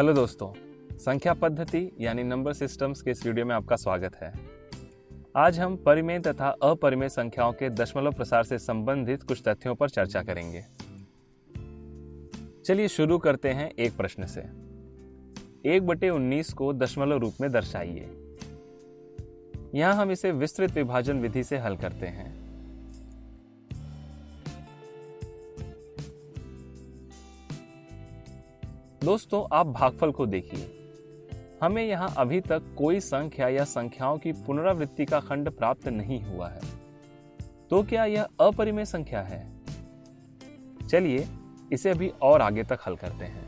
Hello दोस्तों, संख्या पद्धति यानी नंबर सिस्टम्स के इस वीडियो में आपका स्वागत है। आज हम परिमेय तथा अपरिमेय संख्याओं के दशमलव प्रसार से संबंधित कुछ तथ्यों पर चर्चा करेंगे। चलिए शुरू करते हैं एक प्रश्न से। 1/19 को दशमलव रूप में दर्शाइए। यहां हम इसे विस्तृत विभाजन विधि से हल करते हैं। दोस्तों, आप भागफल को देखिए। हमें यहां अभी तक कोई संख्या या संख्याओं की पुनरावृत्ति का खंड प्राप्त नहीं हुआ है, तो क्या यह अपरिमेय संख्या है? चलिए इसे अभी और आगे तक हल करते हैं।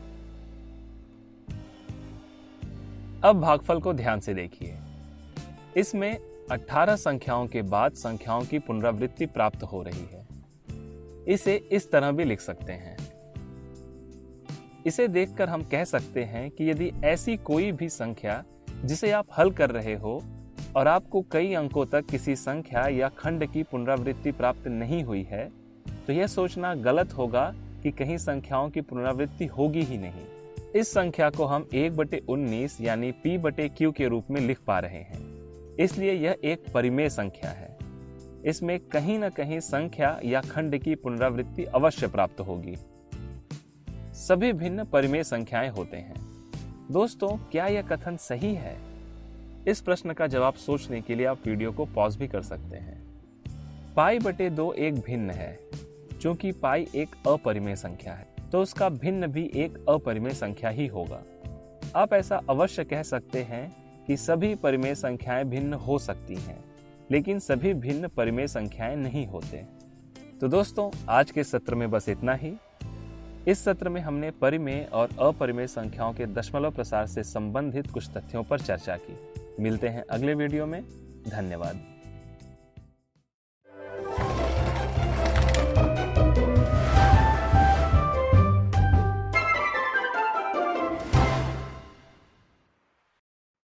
अब भागफल को ध्यान से देखिए। इसमें 18 संख्याओं के बाद संख्याओं की पुनरावृत्ति प्राप्त हो रही है। इसे इस तरह भी लिख सकते हैं। इसे देखकर हम कह सकते हैं कि यदि ऐसी कोई भी संख्या जिसे आप हल कर रहे हो और आपको कई अंकों तक किसी संख्या या खंड की पुनरावृत्ति प्राप्त नहीं हुई है, तो यह सोचना गलत होगा कि कहीं संख्याओं की पुनरावृत्ति होगी ही नहीं। इस संख्या को हम 1/19 यानी p/q के रूप में लिख पा रहे हैं, इसलिए यह एक परिमेय संख्या है। इसमें कहीं न कहीं संख्या या खंड की पुनरावृत्ति अवश्य प्राप्त होगी। सभी भिन्न परिमेय संख्याएं होते हैं। दोस्तों, क्या यह कथन सही है? इस प्रश्न का जवाब सोचने के लिए आप वीडियो को पॉज भी कर सकते हैं। π/2 एक भिन्न है। चूंकि पाई एक अपरिमेय संख्या है, तो उसका भिन्न भी एक अपरिमेय संख्या ही होगा। आप ऐसा अवश्य कह सकते हैं कि सभी परिमेय संख्याएं भिन्न हो सकती हैं, लेकिन सभी भिन्न परिमेय संख्याएं नहीं होते। तो दोस्तों, आज के सत्र में बस इतना ही। इस सत्र में हमने परिमेय और अपरिमेय संख्याओं के दशमलव प्रसार से संबंधित कुछ तथ्यों पर चर्चा की। मिलते हैं अगले वीडियो में। धन्यवाद।